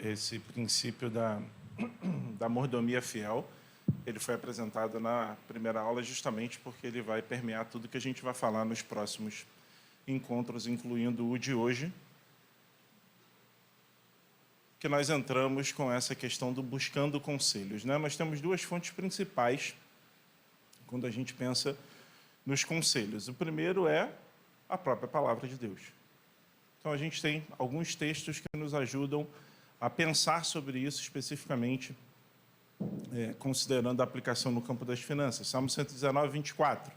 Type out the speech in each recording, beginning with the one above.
esse princípio da mordomia fiel, ele foi apresentado na primeira aula justamente porque ele vai permear tudo que a gente vai falar nos próximos encontros, incluindo o de hoje, que nós entramos com essa questão do buscando conselhos, né? Nós temos duas fontes principais quando a gente pensa nos conselhos. O primeiro é a própria palavra de Deus. Então, a gente tem alguns textos que nos ajudam a pensar sobre isso especificamente, considerando a aplicação no campo das finanças. Salmo 119, 24.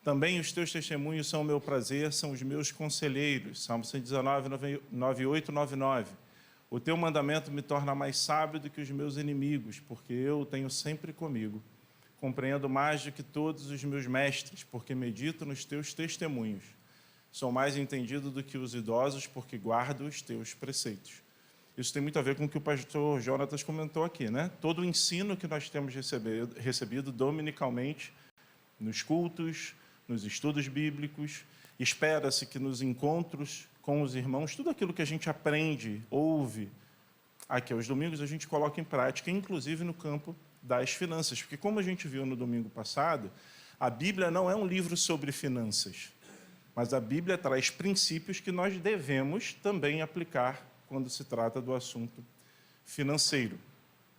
Também os teus testemunhos são o meu prazer, são os meus conselheiros. Salmo 119, 98, 99. O teu mandamento me torna mais sábio do que os meus inimigos, porque eu o tenho sempre comigo. Compreendo mais do que todos os meus mestres, porque medito nos teus testemunhos. Sou mais entendido do que os idosos, porque guardo os teus preceitos. Isso tem muito a ver com o que o pastor Jonatas comentou aqui, né? Todo o ensino que nós temos recebido dominicalmente, nos cultos, nos estudos bíblicos, espera-se que nos encontros com os irmãos, tudo aquilo que a gente aprende, ouve aqui aos domingos, a gente coloca em prática, inclusive no campo das finanças. Porque, como a gente viu no domingo passado, a Bíblia não é um livro sobre finanças, mas a Bíblia traz princípios que nós devemos também aplicar quando se trata do assunto financeiro.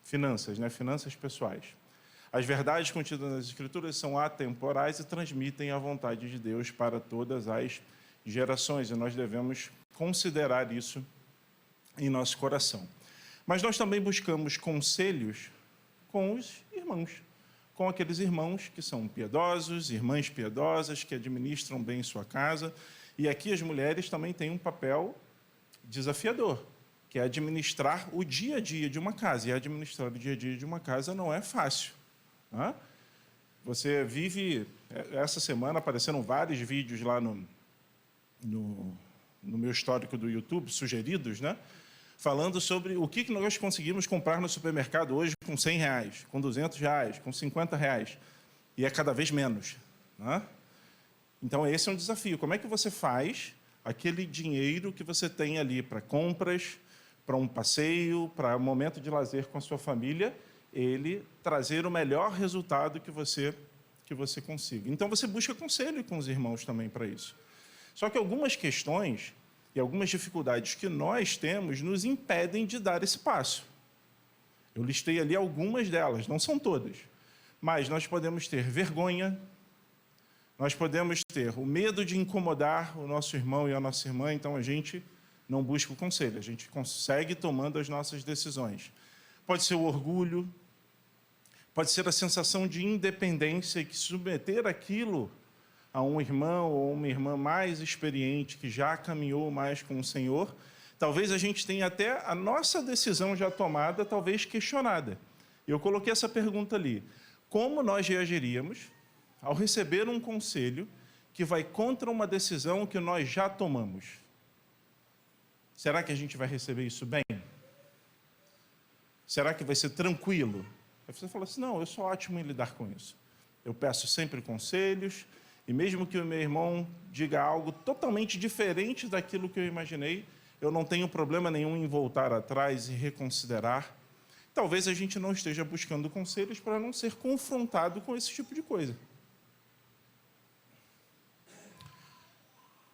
Finanças, né? Finanças pessoais. As verdades contidas nas Escrituras são atemporais e transmitem a vontade de Deus para todas as gerações, e nós devemos considerar isso em nosso coração. Mas nós também buscamos conselhos com os irmãos, com aqueles irmãos que são piedosos, irmãs piedosas, que administram bem sua casa. E aqui as mulheres também têm um papel desafiador, que é administrar o dia a dia de uma casa. E administrar o dia a dia de uma casa não é fácil. Né? Você vive... Essa semana apareceram vários vídeos lá no meu histórico do YouTube, sugeridos, né? Falando sobre o que nós conseguimos comprar no supermercado hoje com R$100, com R$200, com R$50, e é cada vez menos. Né? Então, esse é um desafio. Como é que você faz aquele dinheiro que você tem ali para compras, para um passeio, para um momento de lazer com a sua família, ele trazer o melhor resultado que você consiga? Então, você busca conselho com os irmãos também para isso. Só que algumas questões e algumas dificuldades que nós temos nos impedem de dar esse passo. Eu listei ali algumas delas, não são todas, mas nós podemos ter vergonha, nós podemos ter o medo de incomodar o nosso irmão e a nossa irmã, então a gente não busca o conselho, a gente consegue tomando as nossas decisões. Pode ser o orgulho, pode ser a sensação de independência e que submeter aquilo a um irmão ou uma irmã mais experiente, que já caminhou mais com o Senhor, talvez a gente tenha até a nossa decisão já tomada, talvez questionada. Eu coloquei essa pergunta ali. Como nós reagiríamos ao receber um conselho que vai contra uma decisão que nós já tomamos? Será que a gente vai receber isso bem? Será que vai ser tranquilo? Aí você fala assim, não, eu sou ótimo em lidar com isso. Eu peço sempre conselhos, e mesmo que o meu irmão diga algo totalmente diferente daquilo que eu imaginei, eu não tenho problema nenhum em voltar atrás e reconsiderar. Talvez a gente não esteja buscando conselhos para não ser confrontado com esse tipo de coisa.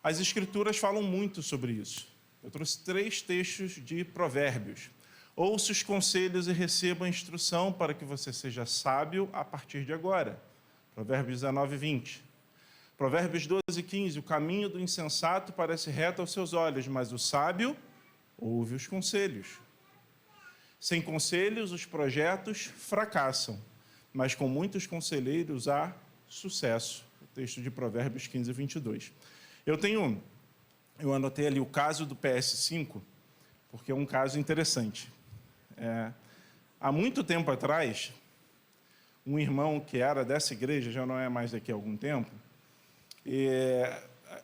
As Escrituras falam muito sobre isso. Eu trouxe 3 textos de Provérbios. Ouça os conselhos e receba a instrução para que você seja sábio a partir de agora. Provérbios 19, 20. Provérbios 12, 15. O caminho do insensato parece reto aos seus olhos, mas o sábio ouve os conselhos. Sem conselhos, os projetos fracassam, mas com muitos conselheiros há sucesso. O texto de Provérbios 15, 22. Eu anotei ali o caso do PS5, porque é um caso interessante. Há muito tempo atrás, um irmão que era dessa igreja, já não é mais daqui a algum tempo,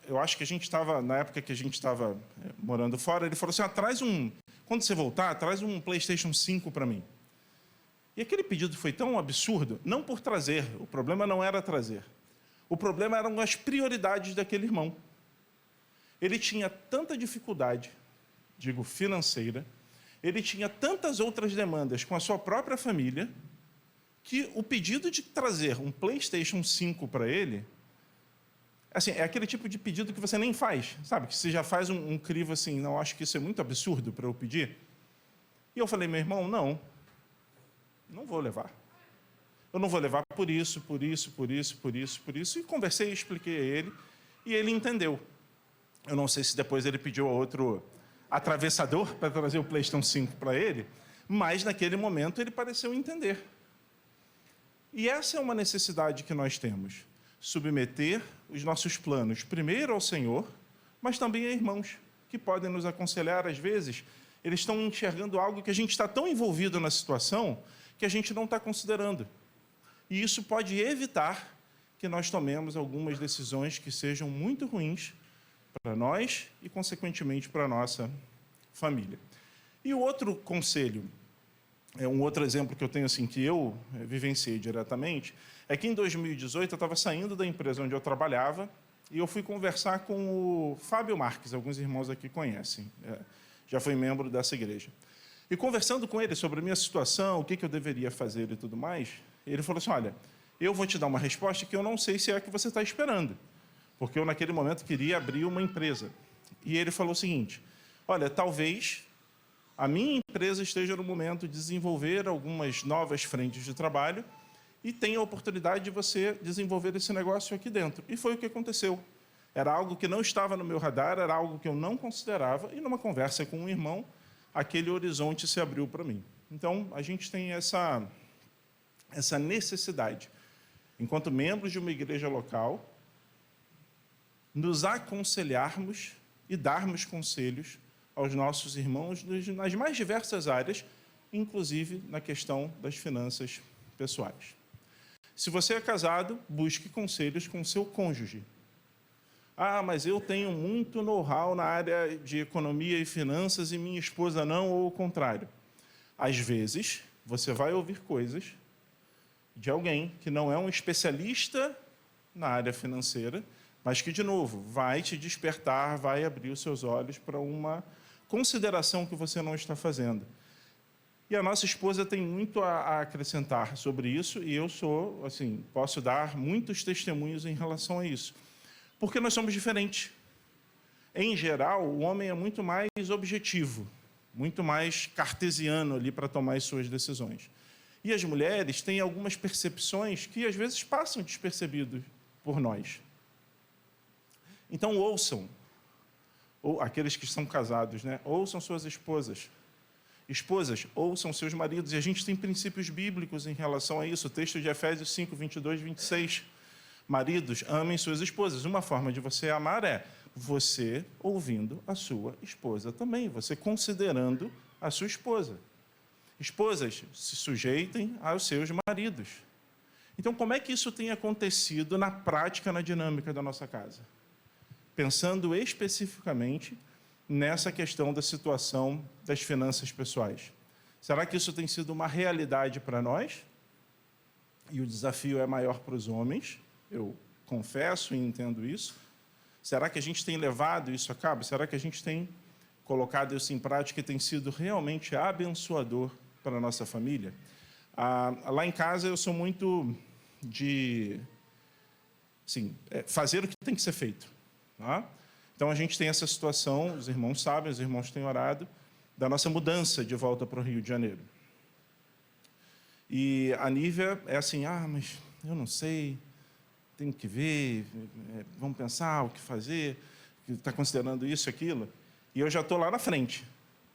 eu acho que a gente estava, na época que a gente estava morando fora, ele falou assim, quando você voltar, traz um PlayStation 5 para mim. E aquele pedido foi tão absurdo, não por trazer, o problema não era trazer. O problema eram as prioridades daquele irmão. Ele tinha tanta dificuldade, digo financeira, ele tinha tantas outras demandas com a sua própria família, que o pedido de trazer um PlayStation 5 para ele, assim, é aquele tipo de pedido que você nem faz, sabe? Que você já faz um crivo assim, não, acho que isso é muito absurdo para eu pedir. E eu falei, meu irmão, não vou levar. Eu não vou levar por isso, por isso, por isso, por isso, por isso. E conversei, expliquei a ele, e ele entendeu. Eu não sei se depois ele pediu a outro atravessador para trazer o PlayStation 5 para ele, mas naquele momento ele pareceu entender. E essa é uma necessidade que nós temos. Submeter os nossos planos primeiro ao Senhor, mas também a irmãos, que podem nos aconselhar às vezes. Eles estão enxergando algo que a gente está tão envolvido na situação que a gente não está considerando. E isso pode evitar que nós tomemos algumas decisões que sejam muito ruins para nós e, consequentemente, para a nossa família. E o outro conselho, um outro exemplo que eu tenho, assim, que eu vivenciei diretamente, é que em 2018 eu estava saindo da empresa onde eu trabalhava e eu fui conversar com o Fábio Marques, alguns irmãos aqui conhecem, já foi membro dessa igreja. E conversando com ele sobre a minha situação, o que eu deveria fazer e tudo mais, ele falou assim, olha, eu vou te dar uma resposta que eu não sei se é a que você está esperando, porque eu, naquele momento, queria abrir uma empresa. E ele falou o seguinte, olha, talvez a minha empresa esteja no momento de desenvolver algumas novas frentes de trabalho e tenha a oportunidade de você desenvolver esse negócio aqui dentro. E foi o que aconteceu. Era algo que não estava no meu radar, era algo que eu não considerava, e numa conversa com um irmão, aquele horizonte se abriu para mim. Então, a gente tem essa necessidade, enquanto membros de uma igreja local, nos aconselharmos e darmos conselhos aos nossos irmãos nas mais diversas áreas, inclusive na questão das finanças pessoais. Se você é casado, busque conselhos com seu cônjuge. Ah, mas eu tenho muito know-how na área de economia e finanças e minha esposa não, ou o contrário. Às vezes, você vai ouvir coisas de alguém que não é um especialista na área financeira, mas que, de novo, vai te despertar, vai abrir os seus olhos para uma consideração que você não está fazendo. E a nossa esposa tem muito a acrescentar sobre isso, e eu posso dar muitos testemunhos em relação a isso. Porque nós somos diferentes. Em geral, o homem é muito mais objetivo, muito mais cartesiano ali para tomar as suas decisões. E as mulheres têm algumas percepções que, às vezes, passam despercebidas por nós. Então, ouçam, ou aqueles que são casados, né? Ouçam suas esposas. Esposas, ouçam seus maridos. E a gente tem princípios bíblicos em relação a isso. O texto de Efésios 5, 22, 26. Maridos, amem suas esposas. Uma forma de você amar é você ouvindo a sua esposa também, você considerando a sua esposa. Esposas, se sujeitem aos seus maridos. Então, como é que isso tem acontecido na prática, na dinâmica da nossa casa? Pensando especificamente nessa questão da situação das finanças pessoais. Será que isso tem sido uma realidade para nós? E o desafio é maior para os homens? Eu confesso e entendo isso. Será que a gente tem levado isso a cabo? Será que a gente tem colocado isso em prática e tem sido realmente abençoador para a nossa família? Lá em casa eu sou muito de fazer o que tem que ser feito. Tá? Então a gente tem essa situação, os irmãos sabem, os irmãos têm orado, da nossa mudança de volta para o Rio de Janeiro. E a Nívia é assim, mas eu não sei, tenho que ver, vamos pensar o que fazer, está considerando isso e aquilo. E eu já estou lá na frente.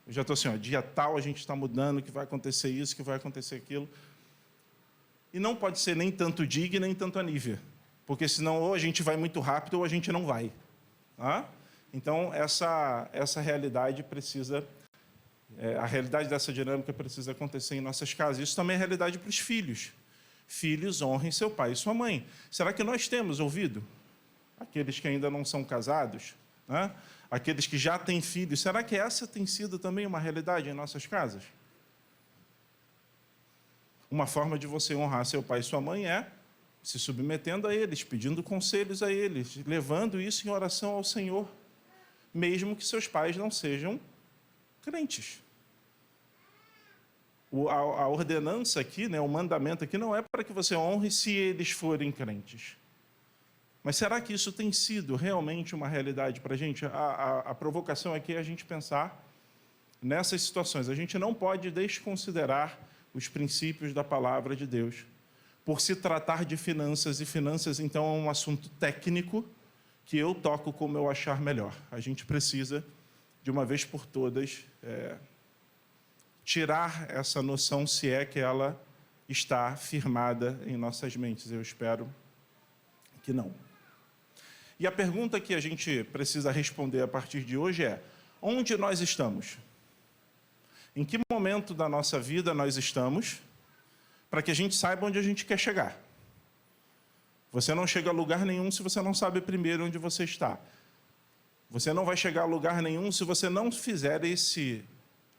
Eu já estou assim, dia tal a gente está mudando, que vai acontecer isso, que vai acontecer aquilo. E não pode ser nem tanto Dig, nem tanto a Nívia. Porque senão ou a gente vai muito rápido ou a gente não vai. Tá? Então, essa realidade precisa... a realidade dessa dinâmica precisa acontecer em nossas casas. Isso também é realidade para os filhos. Filhos, honrem seu pai e sua mãe. Será que nós temos ouvido? Aqueles que ainda não são casados, né? Aqueles que já têm filhos, será que essa tem sido também uma realidade em nossas casas? Uma forma de você honrar seu pai e sua mãe é se submetendo a eles, pedindo conselhos a eles, levando isso em oração ao Senhor, mesmo que seus pais não sejam crentes. A ordenança aqui, né, o mandamento aqui, não é para que você honre se eles forem crentes. Mas será que isso tem sido realmente uma realidade para a gente? A provocação aqui é a gente pensar nessas situações. A gente não pode desconsiderar os princípios da palavra de Deus, por se tratar de finanças, e finanças, então, é um assunto técnico que eu toco como eu achar melhor. A gente precisa, de uma vez por todas, tirar essa noção, se é que ela está firmada em nossas mentes. Eu espero que não. E a pergunta que a gente precisa responder a partir de hoje é: onde nós estamos? Em que momento da nossa vida nós estamos, para que a gente saiba onde a gente quer chegar? Você não chega a lugar nenhum se você não sabe primeiro onde você está. Você não vai chegar a lugar nenhum se você não fizer esse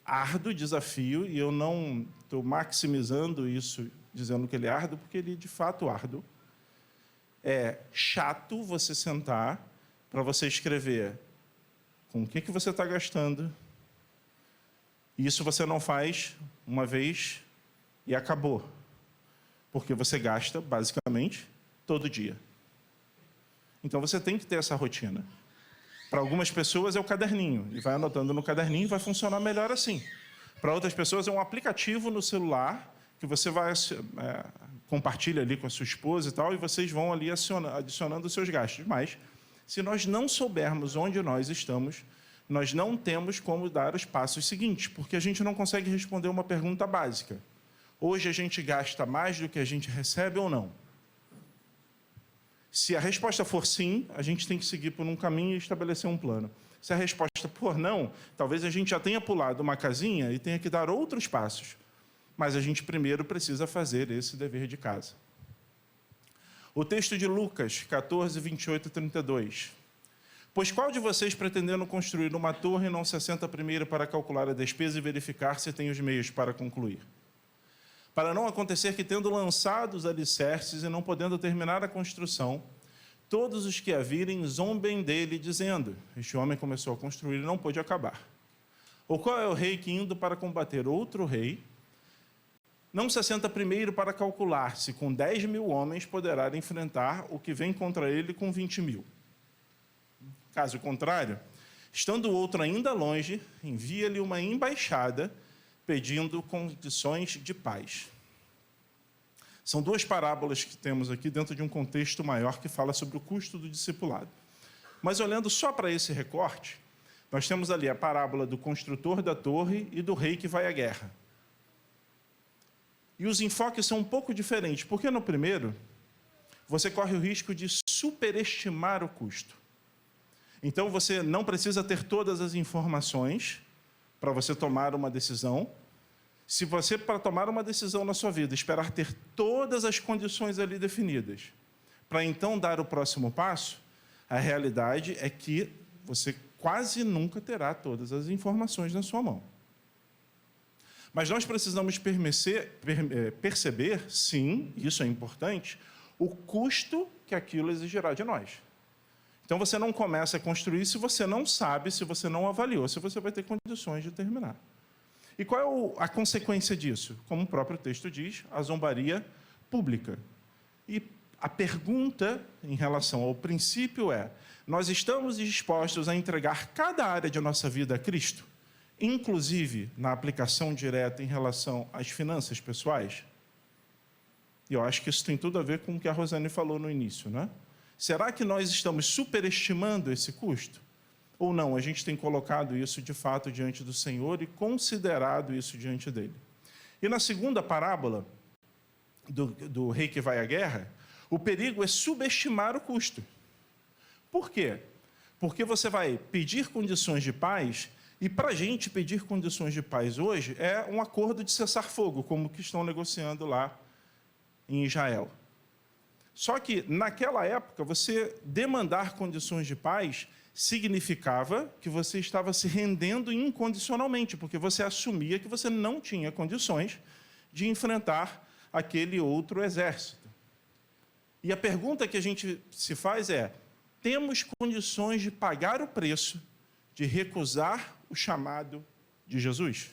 árduo desafio, e eu não estou maximizando isso, dizendo que ele é árduo, porque ele é de fato árduo. É chato você sentar para você escrever com o que você está gastando. Isso você não faz uma vez e acabou. Porque você gasta, basicamente, todo dia. Então, você tem que ter essa rotina. Para algumas pessoas é o caderninho, e vai anotando no caderninho e vai funcionar melhor assim. Para outras pessoas é um aplicativo no celular que você vai compartilha ali com a sua esposa e tal, e vocês vão ali adicionando os seus gastos. Mas, se nós não soubermos onde nós estamos, nós não temos como dar os passos seguintes, porque a gente não consegue responder uma pergunta básica. Hoje a gente gasta mais do que a gente recebe ou não? Se a resposta for sim, a gente tem que seguir por um caminho e estabelecer um plano. Se a resposta for não, talvez a gente já tenha pulado uma casinha e tenha que dar outros passos. Mas a gente primeiro precisa fazer esse dever de casa. O texto de Lucas 14, 28 e 32. Pois qual de vocês, pretendendo construir uma torre, não se assenta primeiro para calcular a despesa e verificar se tem os meios para concluir? Para não acontecer que, tendo lançado os alicerces e não podendo terminar a construção, todos os que a virem zombem dele, dizendo: este homem começou a construir e não pôde acabar. Ou qual é o rei que, indo para combater outro rei, não se assenta primeiro para calcular se com 10.000 homens poderá enfrentar o que vem contra ele com 20.000? Caso contrário, estando o outro ainda longe, envia-lhe uma embaixada pedindo condições de paz. São duas parábolas que temos aqui dentro de um contexto maior que fala sobre o custo do discipulado. Mas olhando só para esse recorte, nós temos ali a parábola do construtor da torre e do rei que vai à guerra. E os enfoques são um pouco diferentes, porque no primeiro, você corre o risco de superestimar o custo. Então, você não precisa ter todas as informações para você tomar uma decisão. Se você, para tomar uma decisão na sua vida, esperar ter todas as condições ali definidas, para então dar o próximo passo, a realidade é que você quase nunca terá todas as informações na sua mão. Mas nós precisamos perceber, sim, isso é importante, o custo que aquilo exigirá de nós. Então, você não começa a construir se você não sabe, se você não avaliou, se você vai ter condições de terminar. E qual é a consequência disso? Como o próprio texto diz, a zombaria pública. E a pergunta em relação ao princípio é: nós estamos dispostos a entregar cada área de nossa vida a Cristo, inclusive na aplicação direta em relação às finanças pessoais? E eu acho que isso tem tudo a ver com o que a Rosane falou no início, né? Será que nós estamos superestimando esse custo? Ou não, a gente tem colocado isso de fato diante do Senhor e considerado isso diante dele? E na segunda parábola, do rei que vai à guerra, o perigo é subestimar o custo. Por quê? Porque você vai pedir condições de paz, e para a gente pedir condições de paz hoje é um acordo de cessar-fogo, como que estão negociando lá em Israel. Só que, naquela época, você demandar condições de paz significava que você estava se rendendo incondicionalmente, porque você assumia que você não tinha condições de enfrentar aquele outro exército. E a pergunta que a gente se faz é: temos condições de pagar o preço de recusar o chamado de Jesus?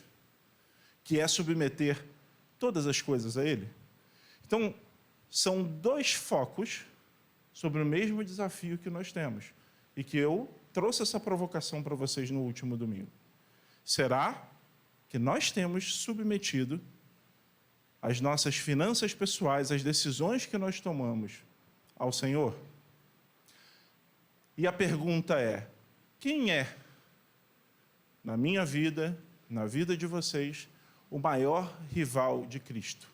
que é submeter todas as coisas a Ele? Então, são dois focos sobre o mesmo desafio que nós temos e que eu trouxe essa provocação para vocês no último domingo. Será que nós temos submetido as nossas finanças pessoais, as decisões que nós tomamos ao Senhor? E a pergunta é: quem é, na minha vida, na vida de vocês, o maior rival de Cristo?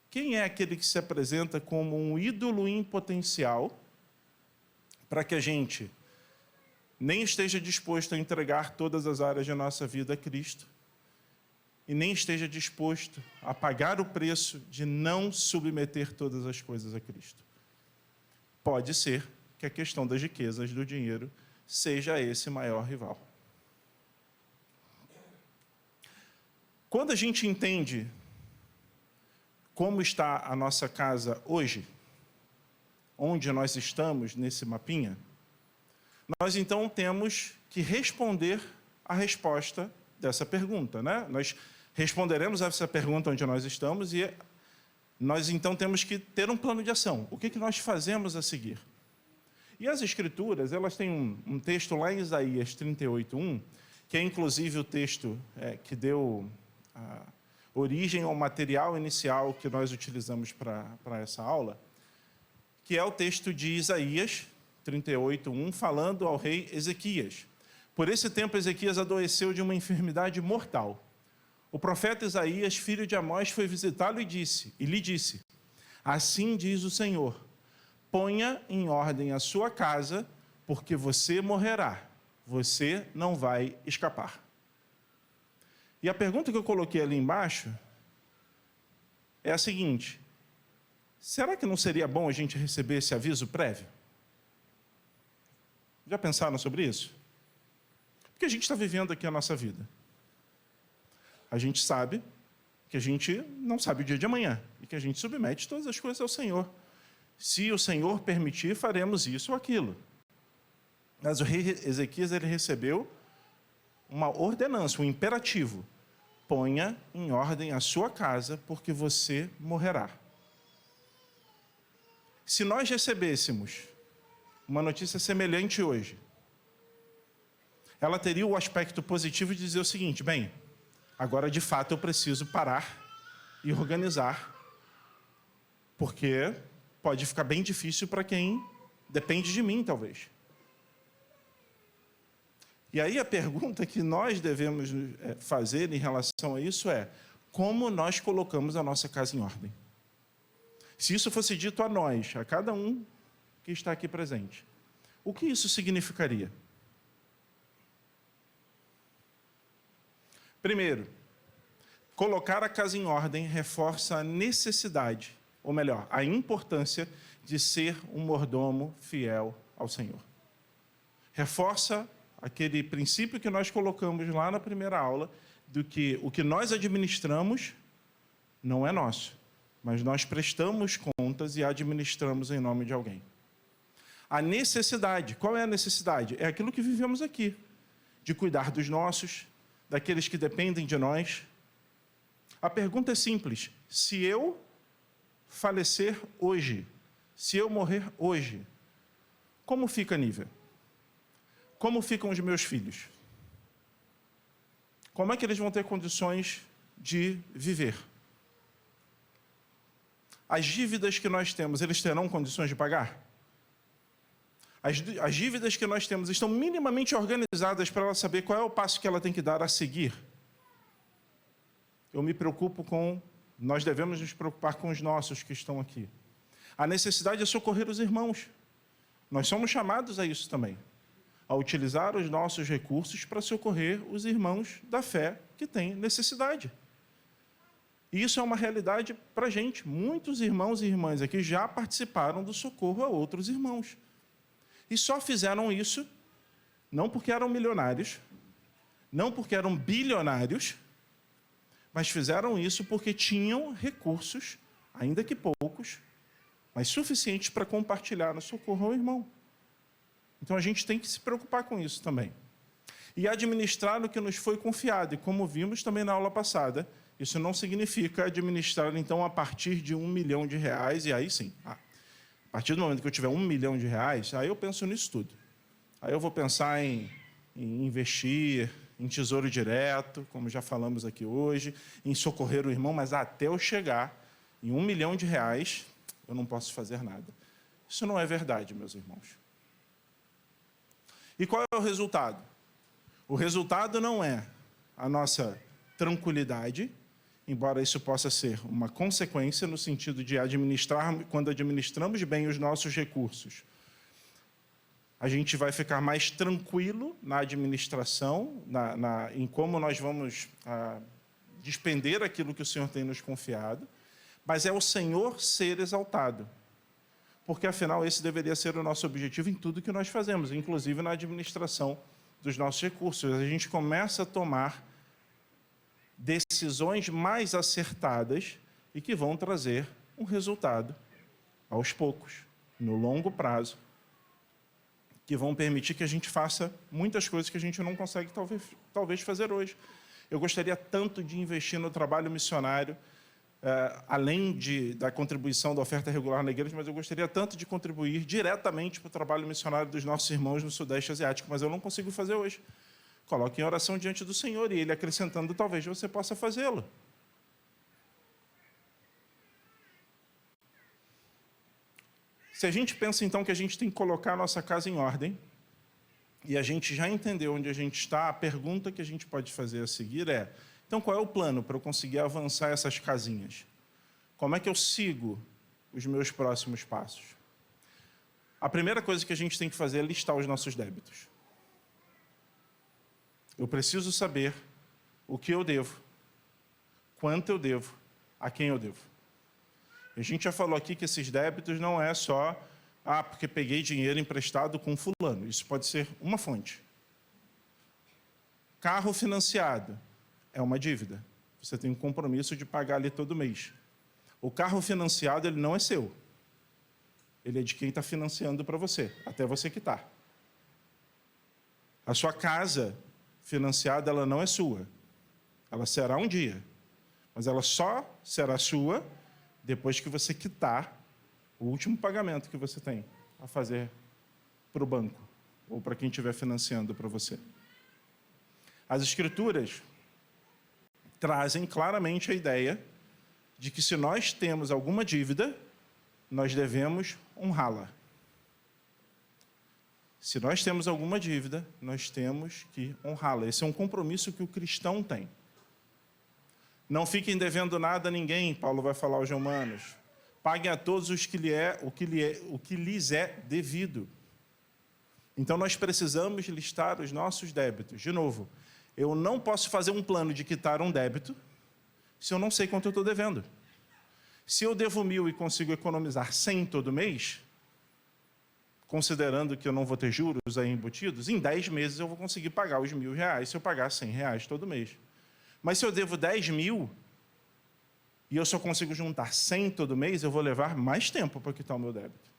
Quem é aquele que se apresenta como um ídolo em potencial para que a gente nem esteja disposto a entregar todas as áreas de nossa vida a Cristo e nem esteja disposto a pagar o preço de não submeter todas as coisas a Cristo? Pode ser que a questão das riquezas, do dinheiro, seja esse maior rival. Quando a gente entende como está a nossa casa hoje, onde nós estamos nesse mapinha, nós então temos que responder a resposta dessa pergunta, né? Nós responderemos a essa pergunta onde nós estamos e nós então temos que ter um plano de ação. O que nós fazemos a seguir? E as Escrituras, elas têm um texto lá em Isaías 38:1, que é inclusive o texto que deu origem ao material inicial que nós utilizamos para essa aula, que é o texto de Isaías 38:1, falando ao rei Ezequias. Por esse tempo, Ezequias adoeceu de uma enfermidade mortal. O profeta Isaías, filho de Amós, foi visitá-lo e lhe disse: assim diz o Senhor, ponha em ordem a sua casa, porque você morrerá, você não vai escapar. E a pergunta que eu coloquei ali embaixo é a seguinte: será que não seria bom a gente receber esse aviso prévio? Já pensaram sobre isso? Porque a gente está vivendo aqui a nossa vida. A gente sabe que a gente não sabe o dia de amanhã e que a gente submete todas as coisas ao Senhor. Se o Senhor permitir, faremos isso ou aquilo. Mas o rei Ezequias, ele recebeu uma ordenança, um imperativo: ponha em ordem a sua casa, porque você morrerá. Se nós recebêssemos uma notícia semelhante hoje, ela teria o aspecto positivo de dizer o seguinte: bem, agora de fato eu preciso parar e organizar, porque pode ficar bem difícil para quem depende de mim, talvez. E aí a pergunta que nós devemos fazer em relação a isso é: como nós colocamos a nossa casa em ordem? Se isso fosse dito a nós, a cada um que está aqui presente, o que isso significaria? Primeiro, colocar a casa em ordem reforça a necessidade, ou melhor, a importância de ser um mordomo fiel ao Senhor. Reforça aquele princípio que nós colocamos lá na primeira aula, do que o que nós administramos não é nosso, mas nós prestamos contas e administramos em nome de alguém. A necessidade, qual é a necessidade? É aquilo que vivemos aqui, de cuidar dos nossos, daqueles que dependem de nós. A pergunta é simples: se eu falecer hoje, se eu morrer hoje, como fica a Nívia? Como ficam os meus filhos? Como é que eles vão ter condições de viver? As dívidas que nós temos, eles terão condições de pagar? As dívidas que nós temos estão minimamente organizadas para ela saber qual é o passo que ela tem que dar a seguir? Eu me preocupo com... Nós devemos nos preocupar com os nossos que estão aqui. A necessidade é socorrer os irmãos. Nós somos chamados a isso também, a utilizar os nossos recursos para socorrer os irmãos da fé que têm necessidade. E isso é uma realidade para a gente. Muitos irmãos e irmãs aqui já participaram do socorro a outros irmãos. E só fizeram isso não porque eram milionários, não porque eram bilionários, mas fizeram isso porque tinham recursos, ainda que poucos, mas suficientes para compartilhar no socorro ao irmão. Então a gente tem que se preocupar com isso também. e administrar o que nos foi confiado. E como vimos também na aula passada, isso não significa administrar, então, a partir de R$1 milhão, e aí sim, a partir do momento que eu tiver R$1 milhão, aí eu penso nisso tudo. Aí eu vou pensar em investir em tesouro direto, como já falamos aqui hoje, em socorrer o irmão, mas até eu chegar em R$1 milhão, eu não posso fazer nada. Isso não é verdade, meus irmãos. E qual é o resultado? O resultado não é a nossa tranquilidade, embora isso possa ser uma consequência no sentido de administrar, quando administramos bem os nossos recursos, a gente vai ficar mais tranquilo na administração, em como nós vamos despender aquilo que o Senhor tem nos confiado, mas é o Senhor ser exaltado. Porque, afinal, esse deveria ser o nosso objetivo em tudo que nós fazemos, inclusive na administração dos nossos recursos. A gente começa a tomar decisões mais acertadas e que vão trazer um resultado aos poucos, no longo prazo, que vão permitir que a gente faça muitas coisas que a gente não consegue, talvez fazer hoje. Eu gostaria tanto de investir no trabalho missionário, além da contribuição da oferta regular na igreja, mas eu gostaria tanto de contribuir diretamente para o trabalho missionário dos nossos irmãos no Sudeste Asiático, mas eu não consigo fazer hoje. Coloque em oração diante do Senhor e Ele acrescentando, talvez você possa fazê-lo. Se a gente pensa, então, que a gente tem que colocar a nossa casa em ordem, e a gente já entendeu onde a gente está, a pergunta que a gente pode fazer a seguir é: então, qual é o plano para eu conseguir avançar essas casinhas? Como é que eu sigo os meus próximos passos? A primeira coisa que a gente tem que fazer é listar os nossos débitos. Eu preciso saber o que eu devo, quanto eu devo, a quem eu devo. A gente já falou aqui que esses débitos não é só, porque peguei dinheiro emprestado com fulano. Isso pode ser uma fonte. Carro financiado é uma dívida. Você tem um compromisso de pagar ali todo mês. O carro financiado, ele não é seu. Ele é de quem está financiando para você, até você quitar. A sua casa financiada, ela não é sua. Ela será um dia. Mas ela só será sua depois que você quitar o último pagamento que você tem a fazer para o banco ou para quem estiver financiando para você. As Escrituras trazem claramente a ideia de que se nós temos alguma dívida, nós devemos honrá-la. Se nós temos alguma dívida, nós temos que honrá-la. Esse é um compromisso que o cristão tem. Não fiquem devendo nada a ninguém, Paulo vai falar aos Romanos. Paguem a todos o que lhes é devido. Então, nós precisamos listar os nossos débitos. De novo, eu não posso fazer um plano de quitar um débito se eu não sei quanto eu estou devendo. Se eu devo 1.000 e consigo economizar 100 todo mês, considerando que eu não vou ter juros aí embutidos, em 10 meses eu vou conseguir pagar os R$1.000 se eu pagar R$100 todo mês. Mas se eu devo 10.000 e eu só consigo juntar 100 todo mês, eu vou levar mais tempo para quitar o meu débito.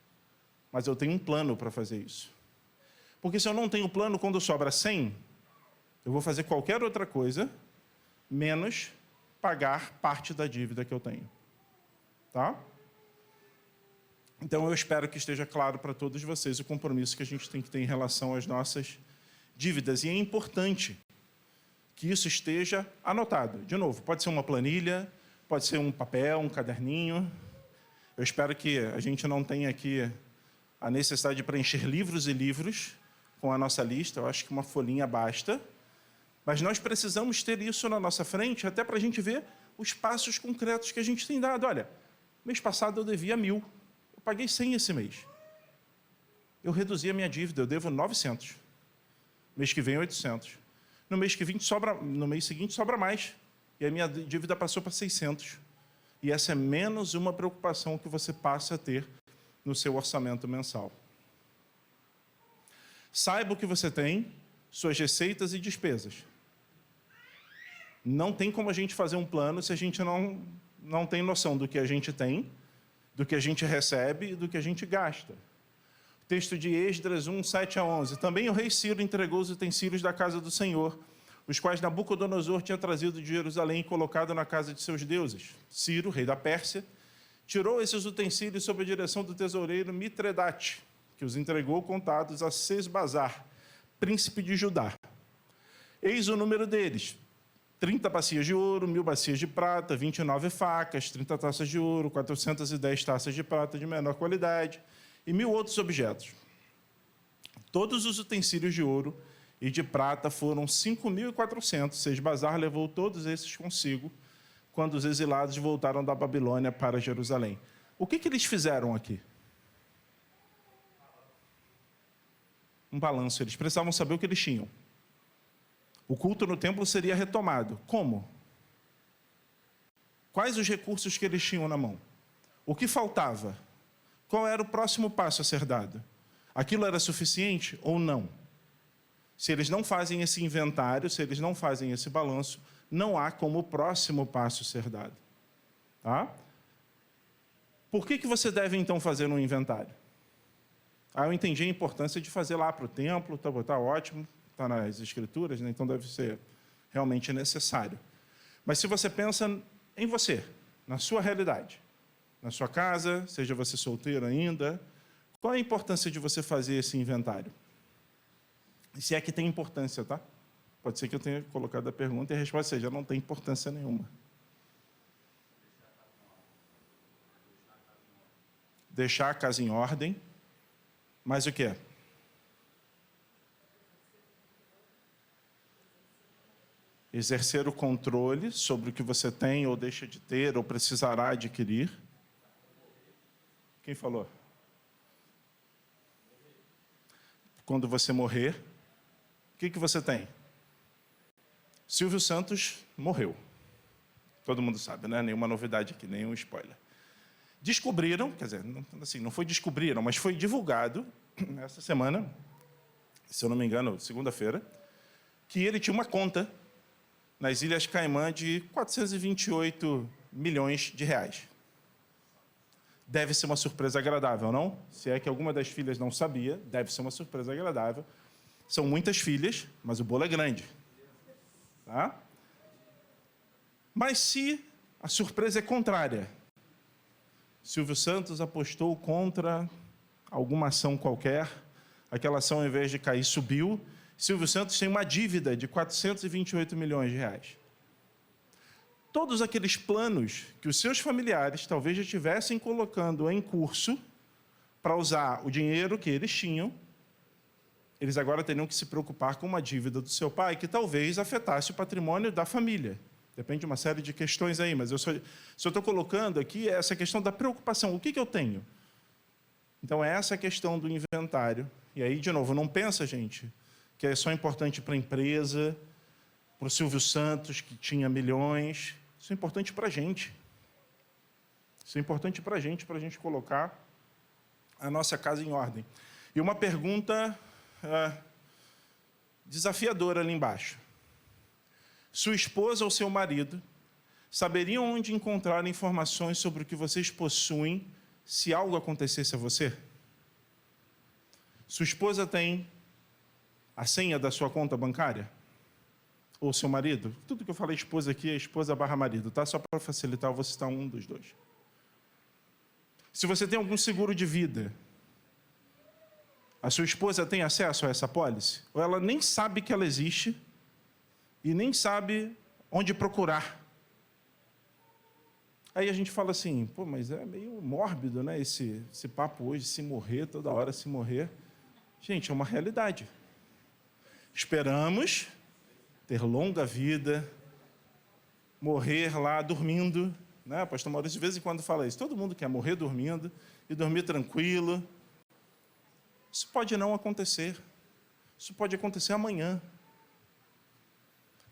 Mas eu tenho um plano para fazer isso. Porque se eu não tenho plano, quando sobra 100, eu vou fazer qualquer outra coisa, menos pagar parte da dívida que eu tenho. Tá? Então, eu espero que esteja claro para todos vocês o compromisso que a gente tem que ter em relação às nossas dívidas. E é importante que isso esteja anotado. De novo, pode ser uma planilha, pode ser um papel, um caderninho. Eu espero que a gente não tenha aqui a necessidade de preencher livros e livros com a nossa lista. Eu acho que uma folhinha basta. Mas nós precisamos ter isso na nossa frente, até para a gente ver os passos concretos que a gente tem dado. Olha, mês passado eu devia 1.000. Eu paguei 100 esse mês. Eu reduzi a minha dívida, eu devo 900. Mês que vem, 800. No mês seguinte sobra mais. E a minha dívida passou para 600. E essa é menos uma preocupação que você passa a ter no seu orçamento mensal. Saiba o que você tem, suas receitas e despesas. Não tem como a gente fazer um plano se a gente não tem noção do que a gente tem, do que a gente recebe e do que a gente gasta. Texto de Esdras 1, 7 a 11. Também o rei Ciro entregou os utensílios da casa do Senhor, os quais Nabucodonosor tinha trazido de Jerusalém e colocado na casa de seus deuses. Ciro, rei da Pérsia, tirou esses utensílios sob a direção do tesoureiro Mitredate, que os entregou contados a Sesbazar, príncipe de Judá. Eis o número deles: 30 bacias de ouro, 1000 bacias de prata, 29 facas, 30 taças de ouro, 410 taças de prata de menor qualidade e 1000 outros objetos. Todos os utensílios de ouro e de prata foram 5.400. Sesbazar levou todos esses consigo quando os exilados voltaram da Babilônia para Jerusalém. O que eles fizeram aqui? Um balanço. Eles precisavam saber o que eles tinham. O culto no templo seria retomado. Como? Quais os recursos que eles tinham na mão? O que faltava? Qual era o próximo passo a ser dado? Aquilo era suficiente ou não? Se eles não fazem esse inventário, se eles não fazem esse balanço, não há como o próximo passo ser dado. Tá? Por que você deve, então, fazer um inventário? Eu entendi a importância de fazer lá para o templo, tá ótimo, está nas escrituras, né? Então deve ser realmente necessário. Mas se você pensa em você, na sua realidade, na sua casa, seja você solteiro ainda, qual é a importância de você fazer esse inventário? Se é que tem importância, tá? Pode ser que eu tenha colocado a pergunta e a resposta seja: não tem importância nenhuma. Deixar a casa em ordem. Mas o quê? Exercer o controle sobre o que você tem ou deixa de ter ou precisará adquirir. Quem falou? Quando você morrer, o que você tem? Silvio Santos morreu. Todo mundo sabe, né? Nenhuma novidade aqui, nenhum spoiler. Descobriram, quer dizer, assim, não foi descobriram, mas foi divulgado essa semana, se eu não me engano, segunda-feira, que ele tinha uma conta nas Ilhas Caimã de 428 milhões de reais. Deve ser uma surpresa agradável, não? Se é que alguma das filhas não sabia, deve ser uma surpresa agradável. São muitas filhas, mas o bolo é grande. Tá? Mas se a surpresa é contrária, Silvio Santos apostou contra alguma ação qualquer, aquela ação, ao invés de cair, subiu. Silvio Santos tem uma dívida de 428 milhões de reais. Todos aqueles planos que os seus familiares talvez já estivessem colocando em curso para usar o dinheiro que eles tinham, eles agora teriam que se preocupar com uma dívida do seu pai que talvez afetasse o patrimônio da família. Depende de uma série de questões aí, mas eu só estou colocando aqui essa questão da preocupação. O que eu tenho? Então, é essa questão do inventário. E aí, de novo, não pensa, gente, que é só importante para a empresa, para o Silvio Santos, que tinha milhões. Isso é importante para a gente. Isso é importante para a gente colocar a nossa casa em ordem. E uma pergunta desafiadora ali embaixo. Sua esposa ou seu marido saberiam onde encontrar informações sobre o que vocês possuem se algo acontecesse a você? Sua esposa tem a senha da sua conta bancária? Ou seu marido? Tudo que eu falei esposa aqui é esposa / marido, tá? Só para facilitar, eu vou citar um dos dois. Se você tem algum seguro de vida, a sua esposa tem acesso a essa pólice? Ou ela nem sabe que ela existe e nem sabe onde procurar? Aí a gente fala assim, pô, mas é meio mórbido, né, esse papo hoje, se morrer, toda hora se morrer. Gente, é uma realidade. Esperamos ter longa vida, morrer lá dormindo, né? O pastor Maurício de vez em quando fala isso. Todo mundo quer morrer dormindo e dormir tranquilo. Isso pode não acontecer. Isso pode acontecer amanhã.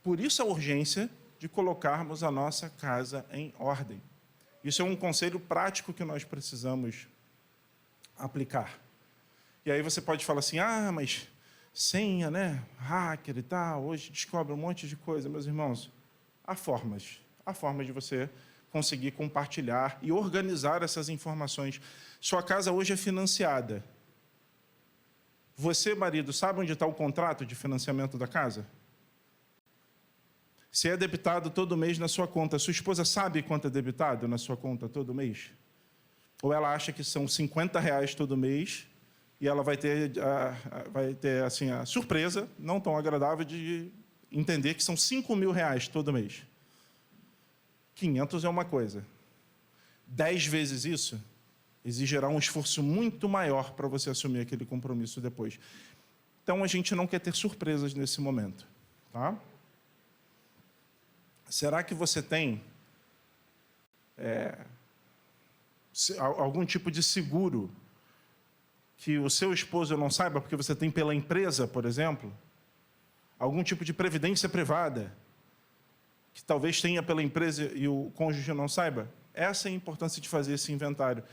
Por isso a urgência de colocarmos a nossa casa em ordem. Isso é um conselho prático que nós precisamos aplicar. E aí você pode falar assim, mas senha, né? Hacker e tal, hoje descobre um monte de coisa. Meus irmãos, há formas de você conseguir compartilhar e organizar essas informações. Sua casa hoje é financiada. Você, marido, sabe onde está o contrato de financiamento da casa? Se é debitado todo mês na sua conta, sua esposa sabe quanto é debitado na sua conta todo mês? Ou ela acha que são R$50 todo mês e ela vai ter assim, a surpresa, não tão agradável, de entender que são R$5.000 todo mês. 500 é uma coisa. 10 vezes isso exigirá um esforço muito maior para você assumir aquele compromisso depois. Então, a gente não quer ter surpresas nesse momento. Tá? Será que você tem algum tipo de seguro que o seu esposo não saiba, porque você tem pela empresa, por exemplo? Algum tipo de previdência privada que talvez tenha pela empresa e o cônjuge não saiba? Essa é a importância de fazer esse inventário.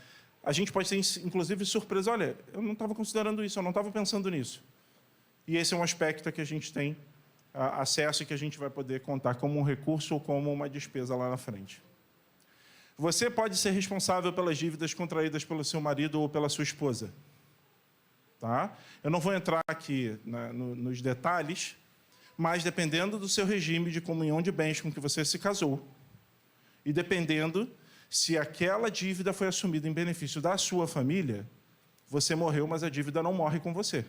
A gente pode ter, inclusive, surpresa. Olha, eu não estava considerando isso, eu não estava pensando nisso. E esse é um aspecto que a gente tem acesso e que a gente vai poder contar como um recurso ou como uma despesa lá na frente. Você pode ser responsável pelas dívidas contraídas pelo seu marido ou pela sua esposa. Tá? Eu não vou entrar aqui nos detalhes, mas dependendo do seu regime de comunhão de bens com que você se casou, e dependendo se aquela dívida foi assumida em benefício da sua família, você morreu, mas a dívida não morre com você.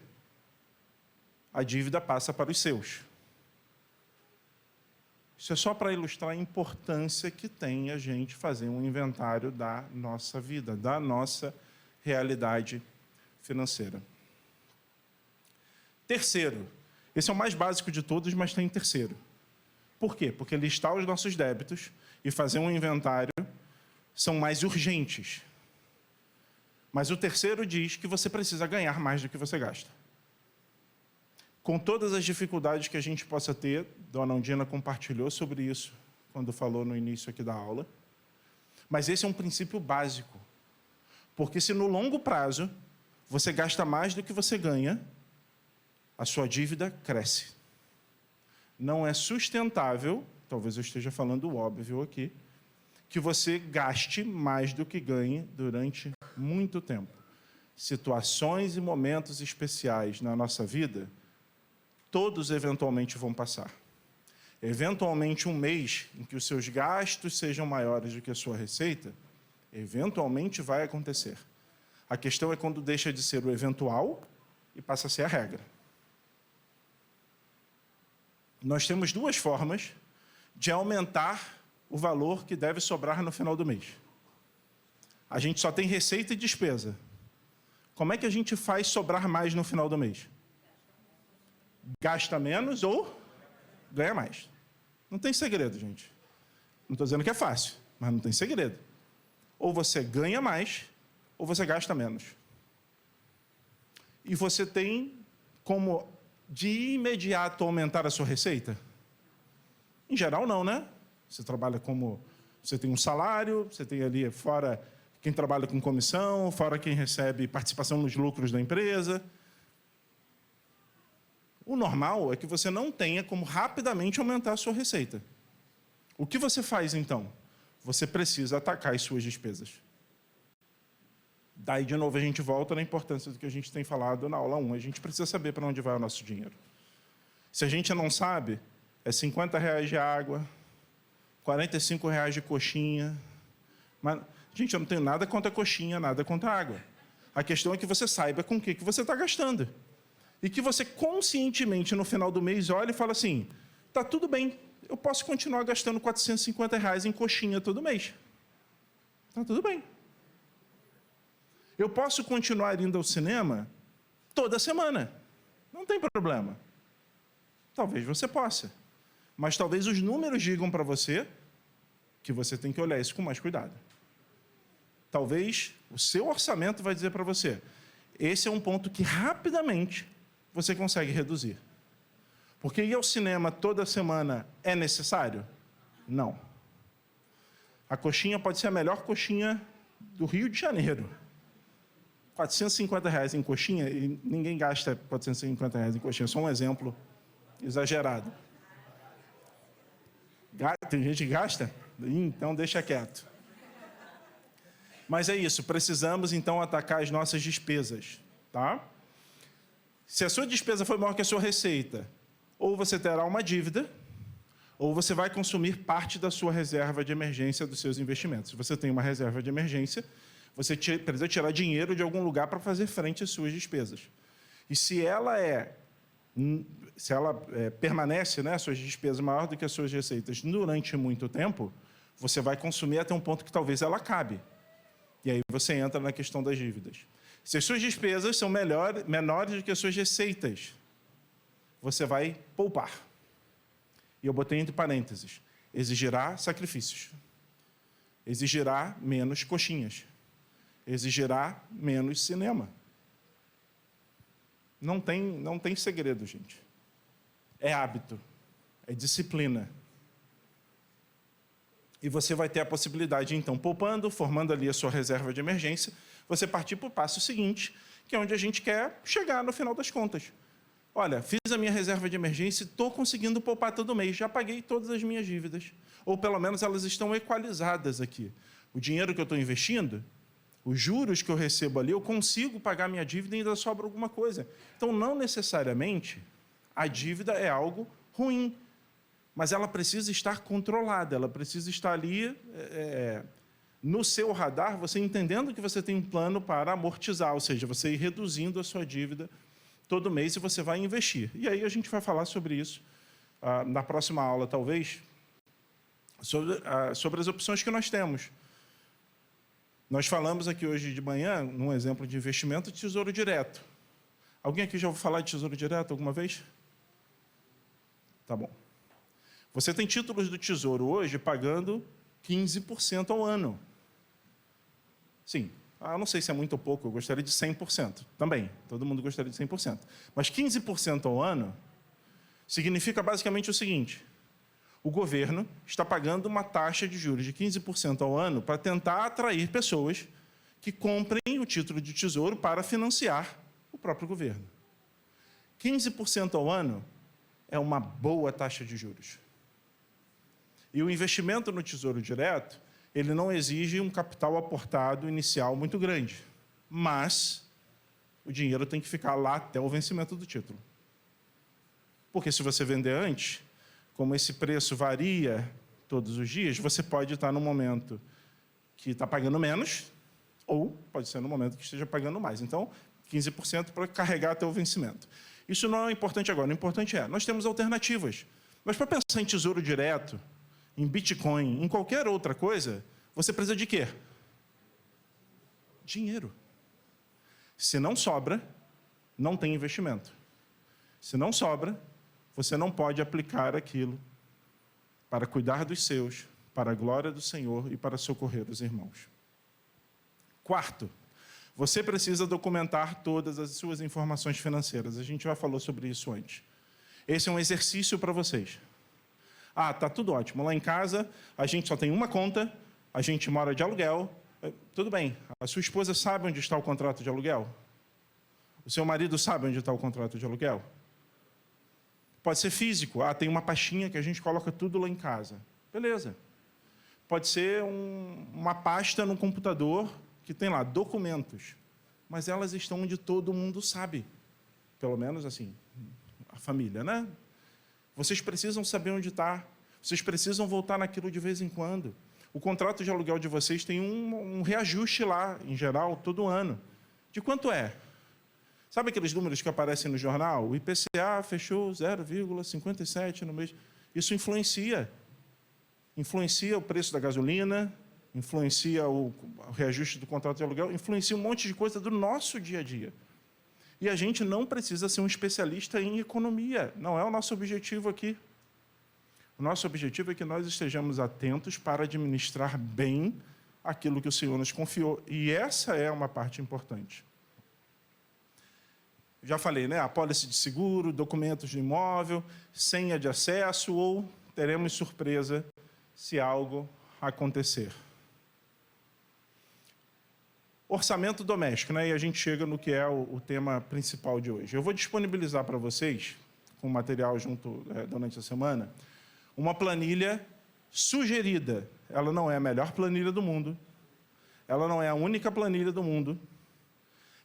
A dívida passa para os seus. Isso é só para ilustrar a importância que tem a gente fazer um inventário da nossa vida, da nossa realidade financeira. Terceiro, esse é o mais básico de todos, mas tem terceiro. Por quê? Porque listar os nossos débitos e fazer um inventário são mais urgentes. Mas o terceiro diz que você precisa ganhar mais do que você gasta. Com todas as dificuldades que a gente possa ter, Dona Undina compartilhou sobre isso quando falou no início aqui da aula, mas esse é um princípio básico. Porque se no longo prazo você gasta mais do que você ganha, a sua dívida cresce. Não é sustentável, talvez eu esteja falando o óbvio aqui, que você gaste mais do que ganhe durante muito tempo. Situações e momentos especiais na nossa vida, todos eventualmente vão passar. Eventualmente, um mês em que os seus gastos sejam maiores do que a sua receita, eventualmente vai acontecer. A questão é quando deixa de ser o eventual e passa a ser a regra. Nós temos duas formas de aumentar o valor que deve sobrar no final do mês. A gente só tem receita e despesa. Como é que a gente faz sobrar mais no final do mês? Gasta menos ou ganha mais. Não tem segredo, gente. Não estou dizendo que é fácil, mas não tem segredo. Ou você ganha mais, ou você gasta menos. E você tem como de imediato aumentar a sua receita? Em geral, não, né? Você trabalha como... Você tem um salário, você tem ali fora quem trabalha com comissão, fora quem recebe participação nos lucros da empresa. O normal é que você não tenha como rapidamente aumentar a sua receita. O que você faz, então? Você precisa atacar as suas despesas. Daí, de novo, a gente volta na importância do que a gente tem falado na aula 1. A gente precisa saber para onde vai o nosso dinheiro. Se a gente não sabe, é R$50 de água, R$45 de coxinha. Mas, gente, eu não tenho nada contra a coxinha, nada contra a água. A questão é que você saiba com o que você está gastando. E que você conscientemente, no final do mês, olhe e fala assim, está tudo bem, eu posso continuar gastando R$450 em coxinha todo mês. Está tudo bem. Eu posso continuar indo ao cinema toda semana. Não tem problema. Talvez você possa. Mas talvez os números digam para você que você tem que olhar isso com mais cuidado. Talvez o seu orçamento vai dizer para você, esse é um ponto que rapidamente você consegue reduzir. Porque ir ao cinema toda semana é necessário? Não. A coxinha pode ser a melhor coxinha do Rio de Janeiro. R$450 em coxinha, e ninguém gasta R$450 em coxinha, só um exemplo exagerado. Tem gente que gasta? Então deixa quieto. Mas é isso, precisamos então atacar as nossas despesas, tá? Se a sua despesa for maior que a sua receita, ou você terá uma dívida, ou você vai consumir parte da sua reserva de emergência dos seus investimentos. Se você tem uma reserva de emergência, você precisa tirar dinheiro de algum lugar para fazer frente às suas despesas. E se ela permanece, né, suas despesas maior do que as suas receitas durante muito tempo, você vai consumir até um ponto que talvez ela acabe. E aí você entra na questão das dívidas. Se as suas despesas são menores do que as suas receitas, você vai poupar. E eu botei entre parênteses, exigirá sacrifícios. Exigirá menos coxinhas. Exigirá menos cinema. Não tem segredo, gente. É hábito, é disciplina. E você vai ter a possibilidade, então, poupando, formando ali a sua reserva de emergência, você partir para o passo seguinte, que é onde a gente quer chegar no final das contas. Olha, fiz a minha reserva de emergência e estou conseguindo poupar todo mês, já paguei todas as minhas dívidas. Ou, pelo menos, elas estão equalizadas aqui. O dinheiro que eu estou investindo, os juros que eu recebo ali, eu consigo pagar minha dívida e ainda sobra alguma coisa. Então, não necessariamente a dívida é algo ruim, mas ela precisa estar controlada, ela precisa estar ali no seu radar, você entendendo que você tem um plano para amortizar, ou seja, você ir reduzindo a sua dívida todo mês e você vai investir. E aí a gente vai falar sobre isso na próxima aula, talvez, sobre as opções que nós temos. Nós falamos aqui hoje de manhã, num exemplo de investimento, de Tesouro Direto. Alguém aqui já ouviu falar de Tesouro Direto alguma vez? Tá bom. Você tem títulos do Tesouro hoje pagando 15% ao ano. Sim, eu não sei se é muito ou pouco, eu gostaria de 100%. Também, todo mundo gostaria de 100%. Mas 15% ao ano significa basicamente o seguinte: o governo está pagando uma taxa de juros de 15% ao ano para tentar atrair pessoas que comprem o título de Tesouro para financiar o próprio governo. 15% ao ano é uma boa taxa de juros. E o investimento no Tesouro Direto, ele não exige um capital aportado inicial muito grande, mas o dinheiro tem que ficar lá até o vencimento do título. Porque se você vender antes, como esse preço varia todos os dias, você pode estar no momento que está pagando menos, ou pode ser no momento que esteja pagando mais. Então, 15% para carregar até o vencimento. Isso não é importante agora, o importante nós temos alternativas. Mas para pensar em Tesouro Direto, em Bitcoin, em qualquer outra coisa, você precisa de quê? Dinheiro. Se não sobra, não tem investimento. Se não sobra, você não pode aplicar aquilo para cuidar dos seus, para a glória do Senhor e para socorrer os irmãos. Quarto, você precisa documentar todas as suas informações financeiras. A gente já falou sobre isso antes. Esse é um exercício para vocês. Tá tudo ótimo. Lá em casa, a gente só tem uma conta, a gente mora de aluguel. Tudo bem. A sua esposa sabe onde está o contrato de aluguel? O seu marido sabe onde está o contrato de aluguel? Pode ser físico. Tem uma pastinha que a gente coloca tudo lá em casa. Beleza. Pode ser uma pasta no computador que tem lá documentos. Mas elas estão onde todo mundo sabe. Pelo menos assim, a família, né? Vocês precisam saber onde está. Vocês precisam voltar naquilo de vez em quando. O contrato de aluguel de vocês tem um reajuste lá, em geral, todo ano. De quanto é? Sabe aqueles números que aparecem no jornal? O IPCA fechou 0,57 no mês. Isso influencia. Influencia o preço da gasolina, influencia o reajuste do contrato de aluguel, influencia um monte de coisa do nosso dia a dia. E a gente não precisa ser um especialista em economia. Não é o nosso objetivo aqui. O nosso objetivo é que nós estejamos atentos para administrar bem aquilo que o Senhor nos confiou. E essa é uma parte importante. Já falei, né? Apólice de seguro, documentos de imóvel, senha de acesso, ou teremos surpresa se algo acontecer. Orçamento doméstico, né? E a gente chega no que é o tema principal de hoje. Eu vou disponibilizar para vocês, com material junto durante a semana, uma planilha sugerida. Ela não é a melhor planilha do mundo, ela não é a única planilha do mundo,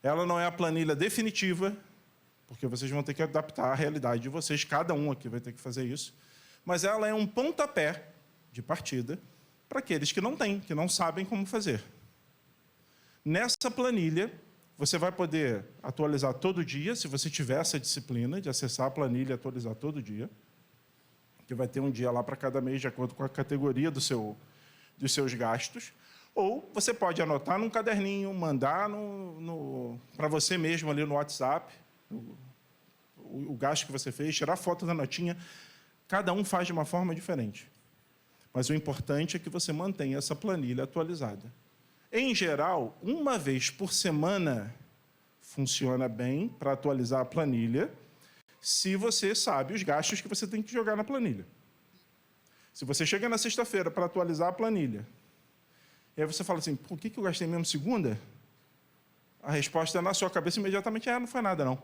ela não é a planilha definitiva, porque vocês vão ter que adaptar à realidade de vocês, cada um aqui vai ter que fazer isso, mas ela é um pontapé de partida para aqueles que não têm, que não sabem como fazer. Nessa planilha, você vai poder atualizar todo dia, se você tiver essa disciplina de acessar a planilha e atualizar todo dia, que vai ter um dia lá para cada mês, de acordo com a categoria dos seus gastos. Ou você pode anotar num caderninho, mandar para você mesmo ali no WhatsApp, o gasto que você fez, tirar foto da notinha. Cada um faz de uma forma diferente. Mas o importante é que você mantenha essa planilha atualizada. Em geral, uma vez por semana funciona bem para atualizar a planilha, se você sabe os gastos que você tem que jogar na planilha. Se você chega na sexta-feira para atualizar a planilha, e aí você fala assim, por que eu gastei mesmo segunda? A resposta na sua cabeça imediatamente é, não foi nada, não.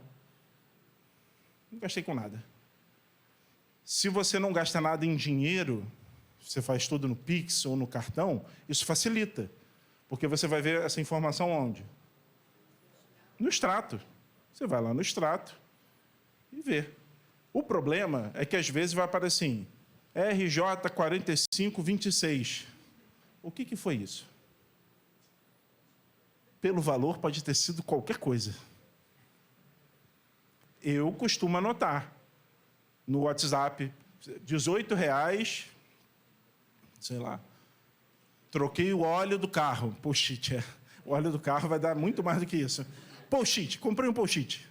Não gastei com nada. Se você não gasta nada em dinheiro, você faz tudo no Pix ou no cartão, isso facilita. Porque você vai ver essa informação onde? No extrato. Você vai lá no extrato e vê. O problema é que às vezes vai aparecer assim, RJ 4526. O que foi isso? Pelo valor pode ter sido qualquer coisa. Eu costumo anotar no WhatsApp, R$18, sei lá, troquei o óleo do carro. Post-it, o óleo do carro vai dar muito mais do que isso. Post-it, comprei um post-it.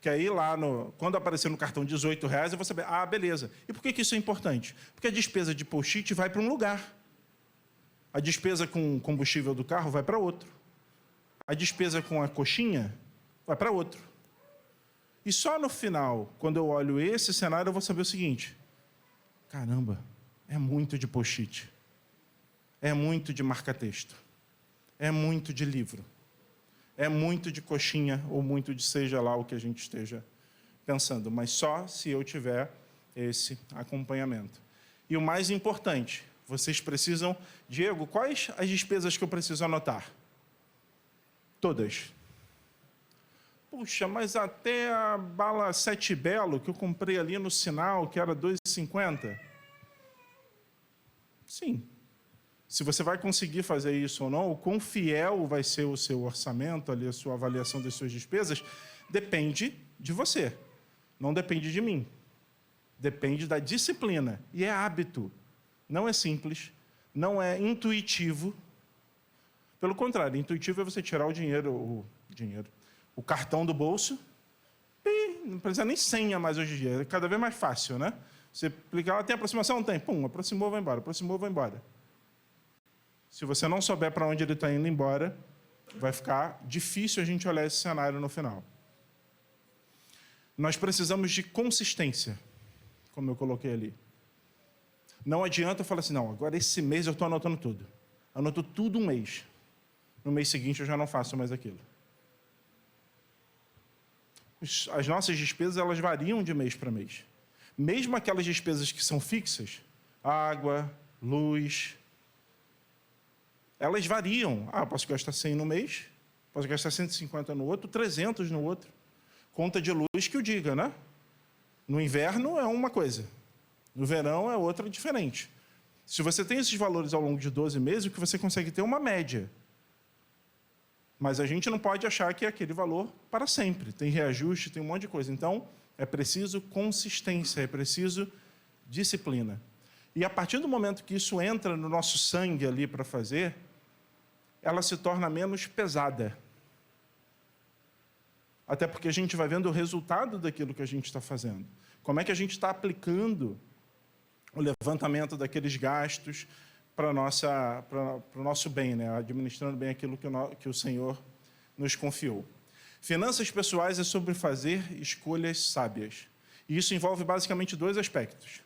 Que aí lá, quando aparecer no cartão R$18, eu vou saber, ah, beleza. E por que isso é importante? Porque a despesa de post-it vai para um lugar. A despesa com combustível do carro vai para outro. A despesa com a coxinha vai para outro. E só no final, quando eu olho esse cenário, eu vou saber o seguinte, caramba, é muito de post-it. É muito de marca-texto. É muito de livro. É muito de coxinha ou muito de seja lá o que a gente esteja pensando. Mas só se eu tiver esse acompanhamento. E o mais importante, vocês precisam... Diego, quais as despesas que eu preciso anotar? Todas. Puxa, mas até a bala Sete Belo, que eu comprei ali no sinal, que era R$2,50. Sim. Se você vai conseguir fazer isso ou não, o quão fiel vai ser o seu orçamento, ali, a sua avaliação das suas despesas, depende de você. Não depende de mim. Depende da disciplina. E é hábito. Não é simples, não é intuitivo. Pelo contrário, intuitivo é você tirar o cartão do bolso, e não precisa nem senha mais hoje em dia, é cada vez mais fácil, né? Você clica lá, tem aproximação? Tem. Pum, aproximou, vai embora. Aproximou, vai embora. Se você não souber para onde ele está indo embora, vai ficar difícil a gente olhar esse cenário no final. Nós precisamos de consistência, como eu coloquei ali. Não adianta eu falar assim, não, agora esse mês eu estou anotando tudo. Anoto tudo um mês. No mês seguinte eu já não faço mais aquilo. As nossas despesas, elas variam de mês para mês. Mesmo aquelas despesas que são fixas, água, luz, elas variam. Ah, posso gastar 100 no mês, posso gastar 150 no outro, 300 no outro. Conta de luz que o diga, né? No inverno é uma coisa, no verão é outra diferente. Se você tem esses valores ao longo de 12 meses, o que você consegue ter é uma média. Mas a gente não pode achar que é aquele valor para sempre. Tem reajuste, tem um monte de coisa. Então, é preciso consistência, é preciso disciplina. E a partir do momento que isso entra no nosso sangue ali para fazer, ela se torna menos pesada. Até porque a gente vai vendo o resultado daquilo que a gente está fazendo. Como é que a gente está aplicando o levantamento daqueles gastos para o nosso bem, né? Administrando bem aquilo que o Senhor nos confiou. Finanças pessoais é sobre fazer escolhas sábias. E isso envolve basicamente dois aspectos.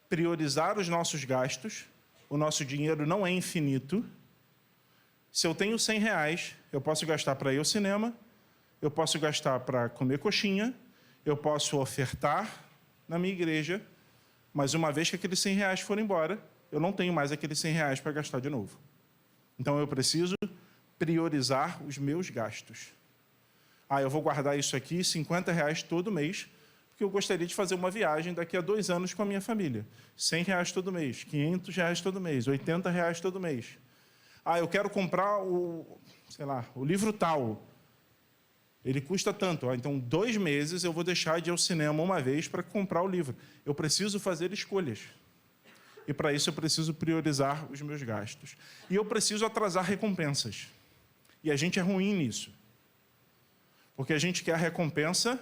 Priorizar os nossos gastos. O nosso dinheiro não é infinito. Se eu tenho R$100, eu posso gastar para ir ao cinema, eu posso gastar para comer coxinha, eu posso ofertar na minha igreja, mas uma vez que aqueles R$100 forem embora, eu não tenho mais aqueles R$100 para gastar de novo. Então, eu preciso priorizar os meus gastos. eu vou guardar isso aqui, R$50 todo mês, porque eu gostaria de fazer uma viagem daqui a 2 anos com a minha família. R$100 todo mês, R$500 todo mês, R$80 todo mês. Eu quero comprar o livro tal. Ele custa tanto. Então, 2 meses eu vou deixar de ir ao cinema uma vez para comprar o livro. Eu preciso fazer escolhas. E, para isso, eu preciso priorizar os meus gastos. E eu preciso atrasar recompensas. E a gente é ruim nisso. Porque a gente quer a recompensa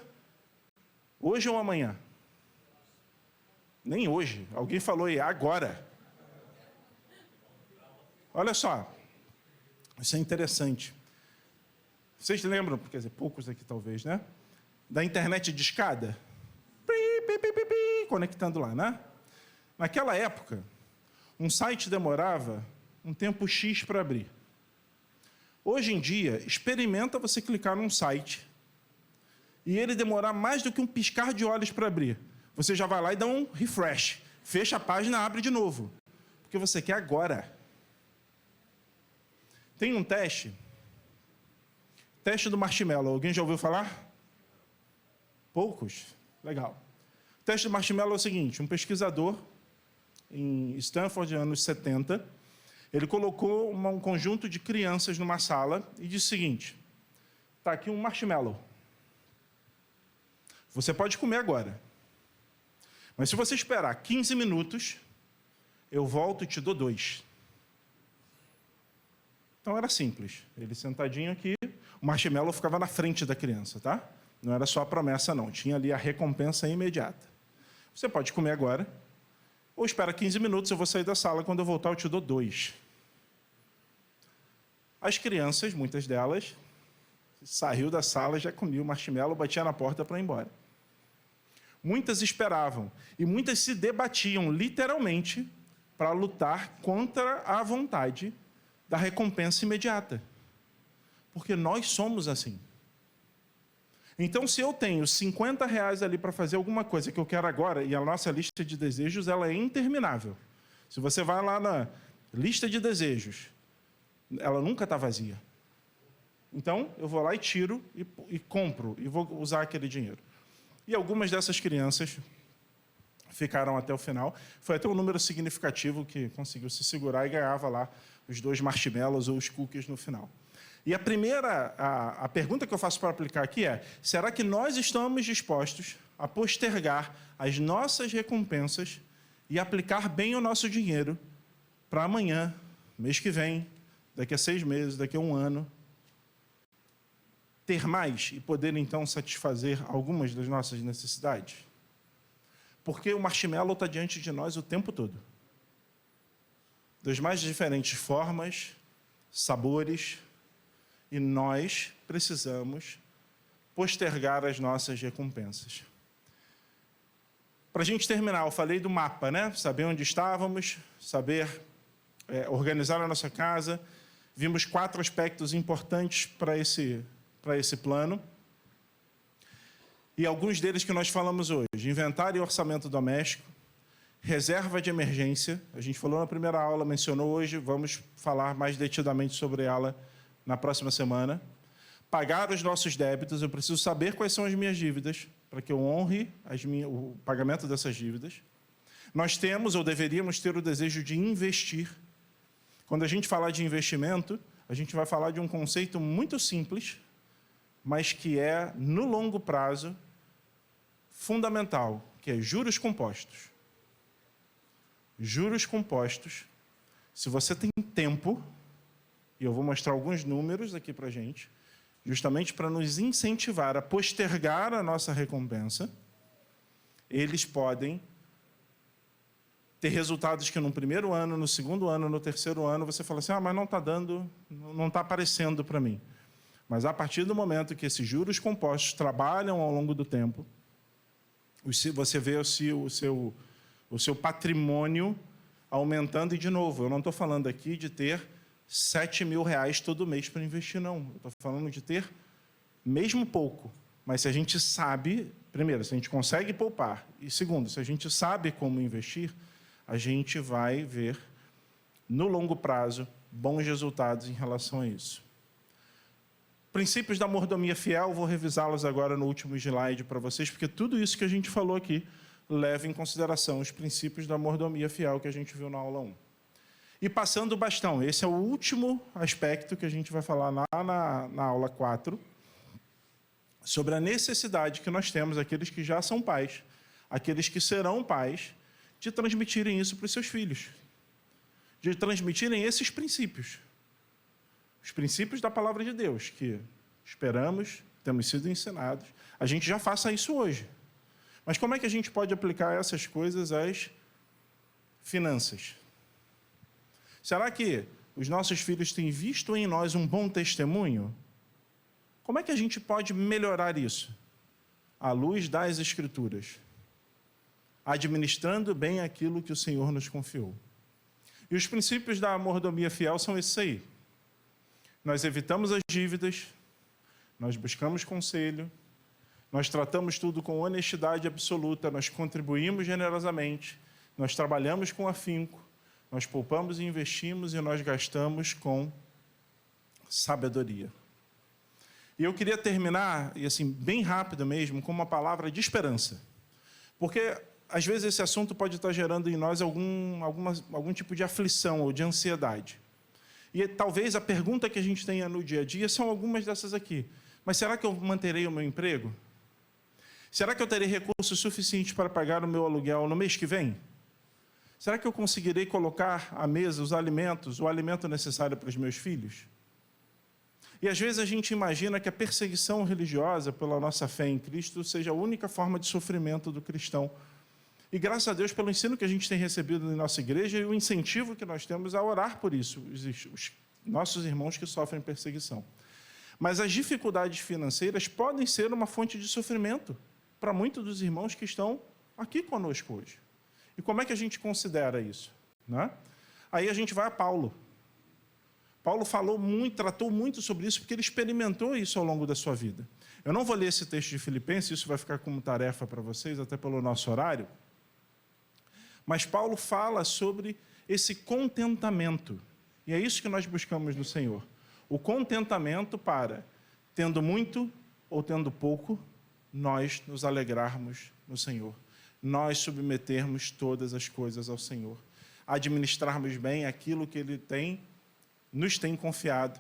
hoje ou amanhã. Nem hoje. Alguém falou agora. Olha só. Isso é interessante. Vocês lembram, quer dizer, poucos aqui talvez, né? Da internet de escada? Conectando lá, né? Naquela época, um site demorava um tempo X para abrir. Hoje em dia, experimenta você clicar num site e ele demorar mais do que um piscar de olhos para abrir. Você já vai lá e dá um refresh. Fecha a página, abre de novo. Porque você quer agora. Tem um teste. Teste do marshmallow. Alguém já ouviu falar? Poucos? Legal. O teste do marshmallow é o seguinte. Um pesquisador em Stanford, anos 70, ele colocou um conjunto de crianças numa sala e disse o seguinte: está aqui um marshmallow. Você pode comer agora. Mas se você esperar 15 minutos, eu volto e te dou 2. Então era simples. Ele sentadinho aqui, o marshmallow ficava na frente da criança, tá? Não era só a promessa, não. Tinha ali a recompensa imediata. Você pode comer agora, ou espera 15 minutos, eu vou sair da sala, quando eu voltar eu te dou 2. As crianças, muitas delas, saiu da sala, já comia o marshmallow, batia na porta para ir embora. Muitas esperavam, e muitas se debatiam, literalmente, para lutar contra a vontade da recompensa imediata. Porque nós somos assim. Então, se eu tenho R$50 ali para fazer alguma coisa que eu quero agora, e a nossa lista de desejos ela é interminável. Se você vai lá na lista de desejos, ela nunca está vazia. Então, eu vou lá e tiro e compro, e vou usar aquele dinheiro. E algumas dessas crianças ficaram até o final. Foi até um número significativo que conseguiu se segurar e ganhava lá os 2 marshmallows ou os cookies no final. E a pergunta que eu faço para aplicar aqui é: será que nós estamos dispostos a postergar as nossas recompensas e aplicar bem o nosso dinheiro para amanhã, mês que vem, daqui a 6 meses, daqui a 1 ano, ter mais e poder, então, satisfazer algumas das nossas necessidades? Porque o marshmallow está diante de nós o tempo todo. Das mais diferentes formas, sabores, e nós precisamos postergar as nossas recompensas. Para a gente terminar, eu falei do mapa, né? Saber onde estávamos, saber organizar a nossa casa. Vimos 4 aspectos importantes para esse plano. E alguns deles que nós falamos hoje: inventário e orçamento doméstico, reserva de emergência. A gente falou na primeira aula, mencionou hoje, vamos falar mais detidamente sobre ela na próxima semana. Pagar os nossos débitos, eu preciso saber quais são as minhas dívidas, para que eu honre o pagamento dessas dívidas. Nós temos, ou deveríamos ter, o desejo de investir. Quando a gente falar de investimento, a gente vai falar de um conceito muito simples, mas que é, no longo prazo, fundamental, que é juros compostos. Juros compostos, se você tem tempo, e eu vou mostrar alguns números aqui para a gente, justamente para nos incentivar a postergar a nossa recompensa, eles podem ter resultados que no primeiro ano, no segundo ano, no terceiro ano, você fala assim: mas não está dando, não está aparecendo para mim. Mas a partir do momento que esses juros compostos trabalham ao longo do tempo, você vê o seu patrimônio aumentando. E, de novo, eu não estou falando aqui de ter R$7.000 todo mês para investir, não. Eu estou falando de ter, mesmo pouco, mas se a gente sabe, primeiro, se a gente consegue poupar, e segundo, se a gente sabe como investir, a gente vai ver, no longo prazo, bons resultados em relação a isso. Princípios da mordomia fiel, vou revisá-los agora no último slide para vocês, porque tudo isso que a gente falou aqui leva em consideração os princípios da mordomia fiel que a gente viu na aula 1. E passando o bastão, esse é o último aspecto que a gente vai falar na aula 4, sobre a necessidade que nós temos, aqueles que já são pais, aqueles que serão pais, de transmitirem isso para os seus filhos, de transmitirem esses princípios. Os princípios da palavra de Deus, que esperamos, temos sido ensinados, a gente já faça isso hoje. Mas como é que a gente pode aplicar essas coisas às finanças? Será que os nossos filhos têm visto em nós um bom testemunho? Como é que a gente pode melhorar isso? À luz das Escrituras, administrando bem aquilo que o Senhor nos confiou. E os princípios da mordomia fiel são esses aí. Nós evitamos as dívidas, nós buscamos conselho, nós tratamos tudo com honestidade absoluta, nós contribuímos generosamente, nós trabalhamos com afinco, nós poupamos e investimos e nós gastamos com sabedoria. E eu queria terminar, e assim, bem rápido mesmo, com uma palavra de esperança. Porque, às vezes, esse assunto pode estar gerando em nós algum tipo de aflição ou de ansiedade. E talvez a pergunta que a gente tenha no dia a dia são algumas dessas aqui. Mas será que eu manterei o meu emprego? Será que eu terei recursos suficientes para pagar o meu aluguel no mês que vem? Será que eu conseguirei colocar à mesa os alimentos, o alimento necessário para os meus filhos? E às vezes a gente imagina que a perseguição religiosa pela nossa fé em Cristo seja a única forma de sofrimento do cristão. E graças a Deus pelo ensino que a gente tem recebido na nossa igreja e o incentivo que nós temos a orar por isso, os nossos irmãos que sofrem perseguição. Mas as dificuldades financeiras podem ser uma fonte de sofrimento para muitos dos irmãos que estão aqui conosco hoje. E como é que a gente considera isso? Né? Aí a gente vai a Paulo. Paulo falou muito, tratou muito sobre isso, porque ele experimentou isso ao longo da sua vida. Eu não vou ler esse texto de Filipenses, isso vai ficar como tarefa para vocês, até pelo nosso horário. Mas Paulo fala sobre esse contentamento. E é isso que nós buscamos no Senhor. O contentamento para, tendo muito ou tendo pouco, nós nos alegrarmos no Senhor. Nós submetermos todas as coisas ao Senhor. Administrarmos bem aquilo que Ele nos tem confiado.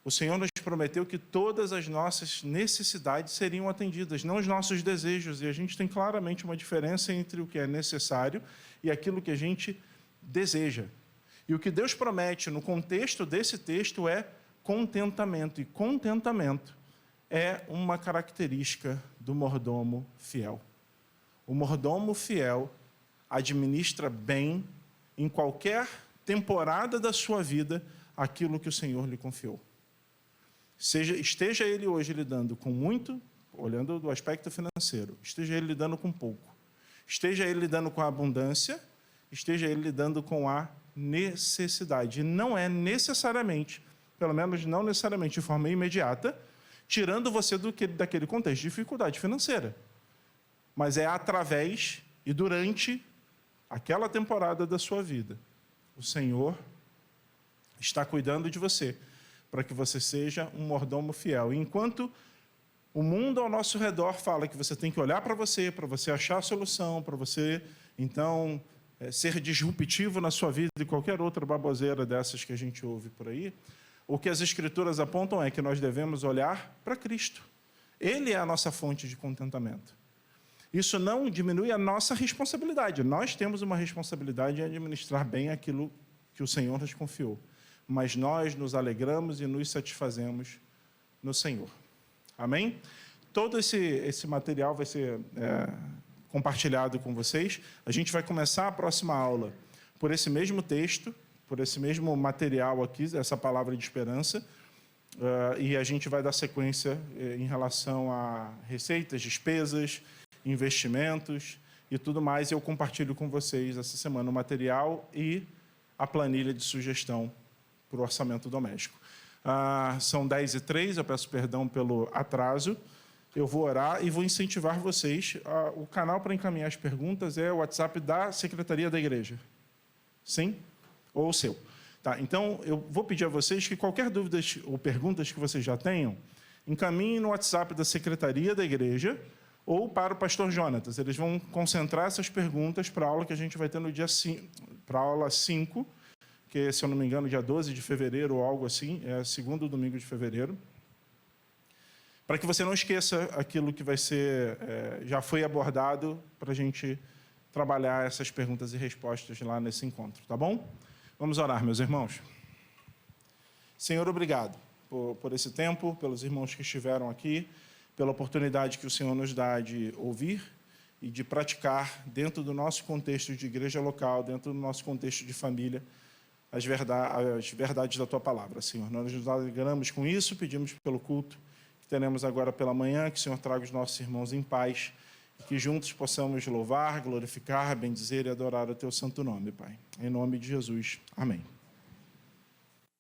O Senhor nos prometeu que todas as nossas necessidades seriam atendidas, não os nossos desejos. E a gente tem claramente uma diferença entre o que é necessário e aquilo que a gente deseja. E o que Deus promete no contexto desse texto é contentamento. E contentamento é uma característica do mordomo fiel. O mordomo fiel administra bem, em qualquer temporada da sua vida, aquilo que o Senhor lhe confiou. Esteja ele hoje lidando com muito, olhando do aspecto financeiro, esteja ele lidando com pouco, esteja ele lidando com a abundância, esteja ele lidando com a necessidade. E não é necessariamente, pelo menos não necessariamente de forma imediata, tirando você daquele contexto de dificuldade financeira. Mas é através e durante aquela temporada da sua vida. O Senhor está cuidando de você, para que você seja um mordomo fiel. E enquanto o mundo ao nosso redor fala que você tem que olhar para você achar a solução, para você, então, ser disruptivo na sua vida e qualquer outra baboseira dessas que a gente ouve por aí, o que as Escrituras apontam é que nós devemos olhar para Cristo. Ele é a nossa fonte de contentamento. Isso não diminui a nossa responsabilidade. Nós temos uma responsabilidade em administrar bem aquilo que o Senhor nos confiou. Mas nós nos alegramos e nos satisfazemos no Senhor. Amém? Todo esse material vai ser compartilhado com vocês. A gente vai começar a próxima aula por esse mesmo texto, por esse mesmo material aqui, essa palavra de esperança, e a gente vai dar sequência em relação a receitas, despesas, investimentos e tudo mais. Eu compartilho com vocês essa semana o material e a planilha de sugestão para o orçamento doméstico. São 10h03, eu peço perdão pelo atraso. Eu vou orar e vou incentivar vocês. O canal para encaminhar as perguntas é o WhatsApp da Secretaria da Igreja. Sim? Ou o seu. Tá? Então, eu vou pedir a vocês que qualquer dúvida ou perguntas que vocês já tenham, encaminhem no WhatsApp da Secretaria da Igreja ou para o pastor Jonatas. Eles vão concentrar essas perguntas para a aula que a gente vai ter no dia 5, para a aula 5, que, se eu não me engano, dia 12 de fevereiro ou algo assim, é segundo domingo de fevereiro, para que você não esqueça aquilo que vai ser, já foi abordado, para a gente trabalhar essas perguntas e respostas lá nesse encontro, tá bom? Vamos orar, meus irmãos. Senhor, obrigado por esse tempo, pelos irmãos que estiveram aqui, pela oportunidade que o Senhor nos dá de ouvir e de praticar dentro do nosso contexto de igreja local, dentro do nosso contexto de família, as verdades da Tua Palavra, Senhor. Nós nos alegramos com isso, pedimos pelo culto que teremos agora pela manhã, que o Senhor traga os nossos irmãos em paz, e que juntos possamos louvar, glorificar, bendizer e adorar o Teu santo nome, Pai. Em nome de Jesus. Amém.